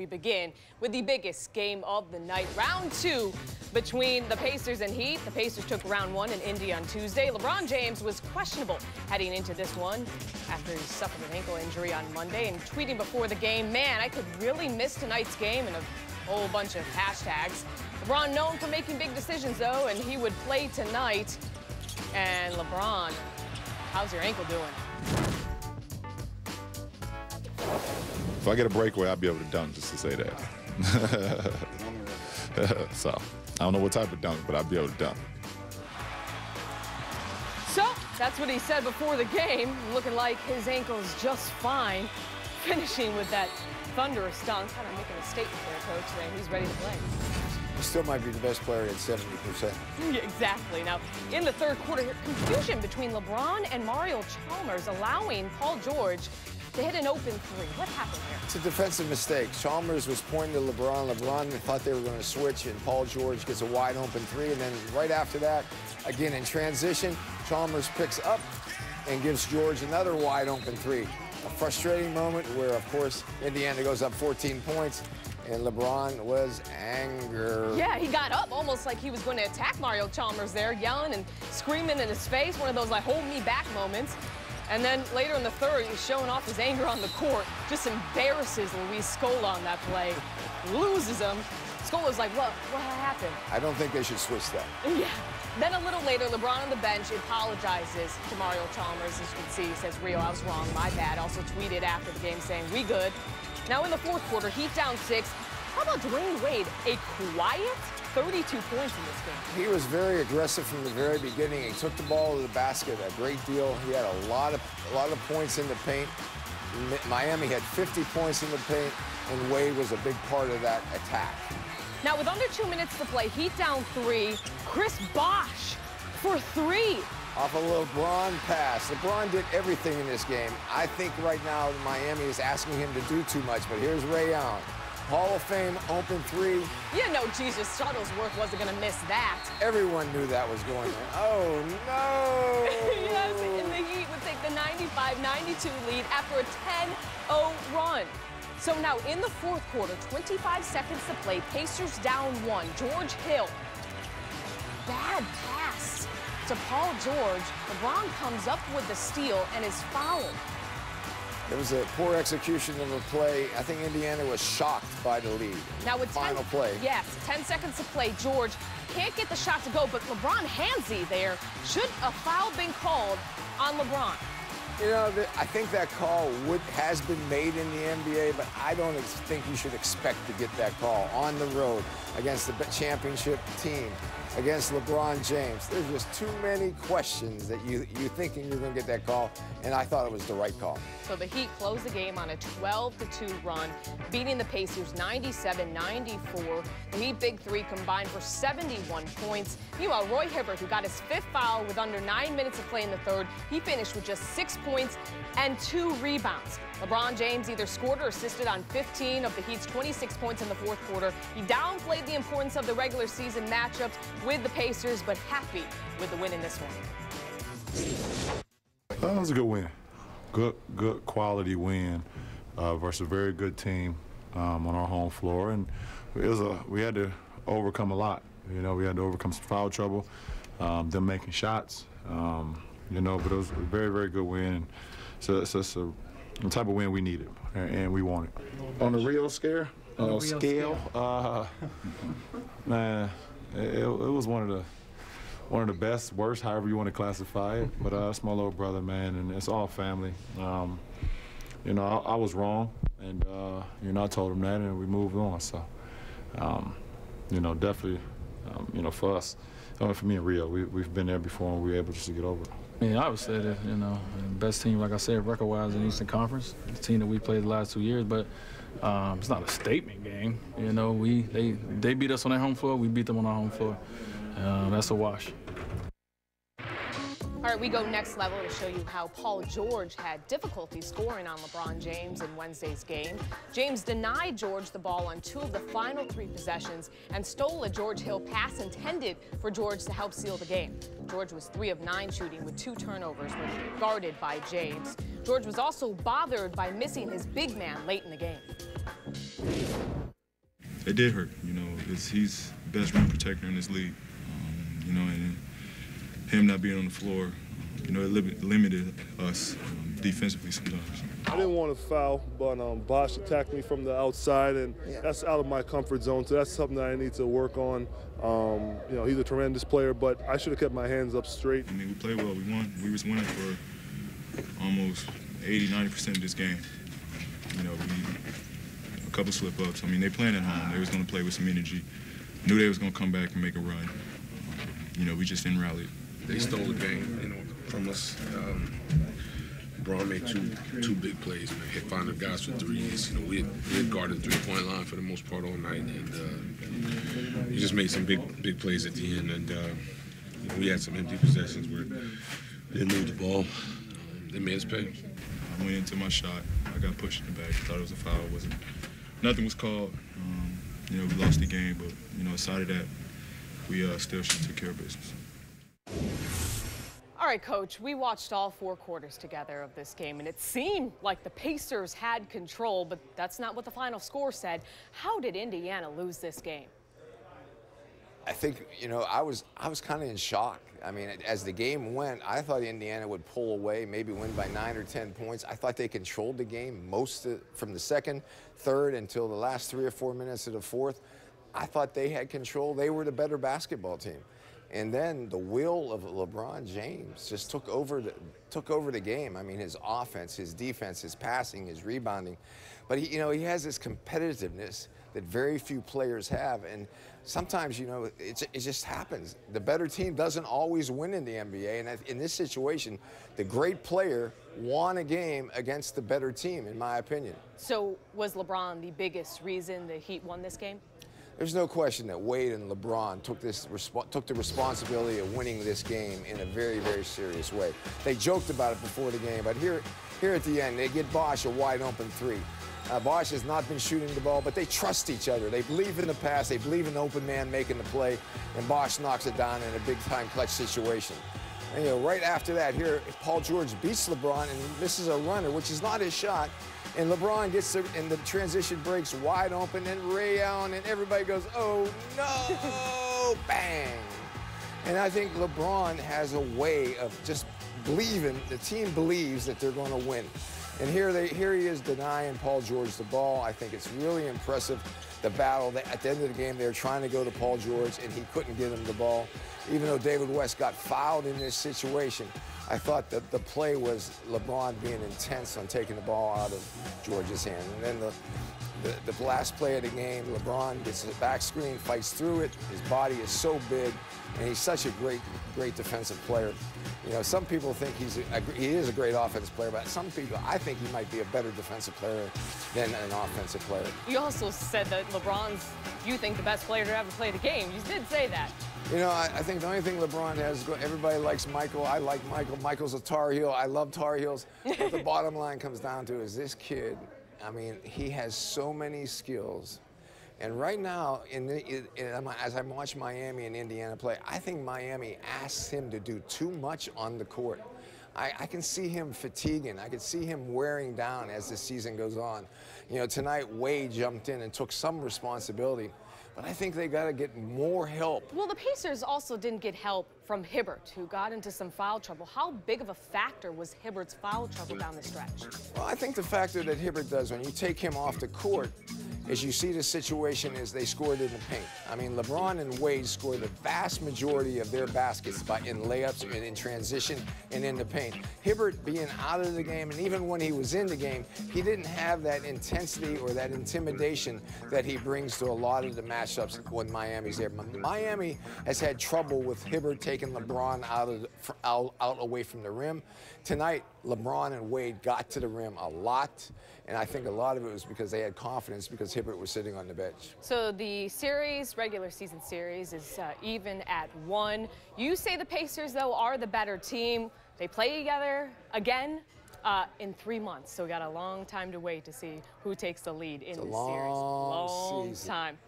we begin with the biggest game of the night. Round 2 between the Pacers and Heat. The Pacers took round 1 in Indy on Tuesday. LeBron James was questionable heading into this one after he suffered an ankle injury on Monday, and tweeting before the game, "Man, I could really miss tonight's game," and a whole bunch of hashtags. LeBron known for making big decisions, though, and he would play tonight. And LeBron, how's your ankle doing? If I get a breakaway, I'll be able to dunk, just to say that. So, I don't know what type of dunk, but I'll be able to dunk. So, that's what he said before the game, looking like his ankle's just fine. Finishing with that thunderous dunk, kind of making a statement there, Coach, saying he's ready to play. He still might be the best player at 70%. Yeah, exactly. Now, in the third quarter, confusion between LeBron and Mario Chalmers, allowing Paul George to hit an open three. What happened there? It's a defensive mistake. Chalmers was pointing to LeBron. LeBron thought they were going to switch, and Paul George gets a wide open three. And then right after that, again in transition, Chalmers picks up and gives George another wide open three. A frustrating moment where, of course, Indiana goes up 14 points, and LeBron was angry. Yeah, he got up almost like he was going to attack Mario Chalmers there, yelling and screaming in his face, one of those, like, hold me back moments. And then later in the third, he's showing off his anger on the court, just embarrasses Luis Scola on that play, loses him. Scola's like, what happened? I don't think they should switch that. Yeah. Then a little later, LeBron on the bench apologizes to Mario Chalmers. As you can see, he says, "Rio, I was wrong, my bad." Also tweeted after the game saying, "We good." Now in the fourth quarter, Heat down 6. How about Dwayne Wade? A quiet 32 points in this game. He was very aggressive from the very beginning. He took the ball to the basket a great deal. He had a lot of points in the paint. Miami had 50 points in the paint, and Wade was a big part of that attack. Now with under 2 minutes to play, Heat down 3. Chris Bosh for 3. Off a LeBron pass. LeBron did everything in this game. I think right now Miami is asking him to do too much, but here's Ray Allen. Hall of Fame open three. Yeah, no, Jesus, Shuttlesworth wasn't going to miss that. Everyone knew that was going on. Oh, no. Yes, and the Heat would take the 95-92 lead after a 10-0 run. So now in the fourth quarter, 25 seconds to play, Pacers down 1. George Hill. Bad pass to Paul George. LeBron comes up with the steal and is fouled. It was a poor execution of a play. I think Indiana was shocked by the lead. Now with final play. Yes, 10 seconds to play. George can't get the shot to go, but LeBron handsy there. Should a foul been called on LeBron? You know, I think that call has been made in the NBA, but I don't think you should expect to get that call on the road against the championship team, against LeBron James. There's just too many questions that you're thinking you're going to get that call, and I thought it was the right call. So the Heat closed the game on a 12-2 run, beating the Pacers 97-94. The Heat big three combined for 71 points. Meanwhile, Roy Hibbert, who got his 5th foul with under 9 minutes to play in the third, he finished with just 6 points and 2 rebounds. LeBron James either scored or assisted on 15 of the Heat's 26 points in the fourth quarter. He downplayed the importance of the regular season matchups with the Pacers, but happy with the win in this one. That was a good win. Good quality win versus a very good team on our home floor, and we had to overcome a lot. You know, we had to overcome some foul trouble, them making shots. You know, but it was a very, very good win. So it's the type of win we needed, and we wanted. On the Rio scale, man, it was one of the best, worst, however you want to classify it. But it's my little brother, man, and it's all family. You know, I was wrong, and you know, I told him that, and we moved on. So, you know, definitely, you know, for us, for me and Rio, we've been there before, and we were able just to get over it. I mean, I would say that, you know, the best team, like I said, record-wise in the Eastern Conference, the team that we played the last 2 years, but it's not a statement game. You know, they beat us on their home floor, we beat them on our home floor. That's a wash. All right, we go next level to show you how Paul George had difficulty scoring on LeBron James in Wednesday's game. James denied George the ball on 2 of the final 3 possessions and stole a George Hill pass intended for George to help seal the game. George was 3 of 9 shooting with 2 turnovers when guarded by James. George was also bothered by missing his big man late in the game. it did hurt. You know, he's the best rim protector in this league. You know, and him not being on the floor, you know, it limited us defensively sometimes. I didn't want to foul, but Bosh attacked me from the outside, and that's out of my comfort zone, so that's something that I need to work on. You know, he's a tremendous player, but I should have kept my hands up straight. I mean, we played well. We won. We was winning for almost 80–90% of this game. You know, a couple slip-ups. I mean, they playing at home. They was going to play with some energy. Knew they was going to come back and make a run. You know, we just didn't rally. They stole the game, you know, from us. Braun made two big plays, man. Hit finding guys for threes. You know, we had guarded the three-point line for the most part all night, and he just made some big plays at the end. And you know, we had some empty possessions where they didn't move the ball. They made us pay. I went into my shot. I got pushed in the back. Thought it was a foul. Nothing was called. You know, we lost the game, but you know, aside of that, we still should take care of business. All right, Coach, we watched all 4 quarters together of this game, and it seemed like the Pacers had control, but that's not what the final score said. How did Indiana lose this game? I think, you know, I was kind of in shock. I mean, as the game went, I thought Indiana would pull away, maybe win by 9 or 10 points. I thought they controlled the game from the second, third, until the last 3 or 4 minutes of the fourth. I thought they had control. They were the better basketball team. And then the will of LeBron James just took over the game. I mean, his offense, his defense, his passing, his rebounding. But he has this competitiveness that very few players have. And sometimes, you know, it just happens. The better team doesn't always win in the NBA. And in this situation, the great player won a game against the better team, in my opinion. So was LeBron the biggest reason the Heat won this game? There's no question that Wade and LeBron took the responsibility of winning this game in a very, very serious way. They joked about it before the game, but here at the end, they get Bosh a wide open 3. Bosh has not been shooting the ball, but they trust each other. They believe in the pass. They believe in the open man making the play, and Bosh knocks it down in a big-time clutch situation. And, you know, right after that, here, Paul George beats LeBron and misses a runner, which is not his shot. And LeBron gets there, and the transition breaks wide open, and Ray Allen, and everybody goes, oh, no, bang. And I think LeBron has a way of just believing, the team believes that they're going to win. And here he is denying Paul George the ball. I think it's really impressive, the battle. At the end of the game, they were trying to go to Paul George, and he couldn't get him the ball. Even though David West got fouled in this situation, I thought that the play was LeBron being intense on taking the ball out of George's hand. And then the last play of the game, LeBron gets the back screen, fights through it. His body is so big, and he's such a great defensive player. You know, some people think he is a great offensive player, but some people, I think he might be a better defensive player than an offensive player. You also said that LeBron's, you think, the best player to ever play the game. You did say that. You know, I think the only thing LeBron has, everybody likes Michael. I like Michael. Michael's a Tar Heel. I love Tar Heels. But the bottom line comes down to is this kid, I mean, he has so many skills. And right now, as I watch Miami and Indiana play, I think Miami asks him to do too much on the court. I can see him fatiguing. I can see him wearing down as the season goes on. You know, tonight Wade jumped in and took some responsibility. But I think they got to get more help. Well, the Pacers also didn't get help from Hibbert, who got into some foul trouble. How big of a factor was Hibbert's foul trouble down the stretch? Well, I think the factor that Hibbert does when you take him off the court is you see the situation is they scored in the paint. I mean, LeBron and Wade scored the vast majority of their baskets in layups and in transition and in the paint. Hibbert being out of the game, and even when he was in the game, he didn't have that intensity or that intimidation that he brings to a lot of the matchups when Miami's there. Miami has had trouble with Hibbert taking LeBron out away from the rim. Tonight, LeBron and Wade got to the rim a lot, and I think a lot of it was because they had confidence because Hibbert was sitting on the bench. So the series, regular season series, is even at 1. You say the Pacers, though, are the better team. They play together again in 3 months, so we got a long time to wait to see who takes the lead in the series. Long time.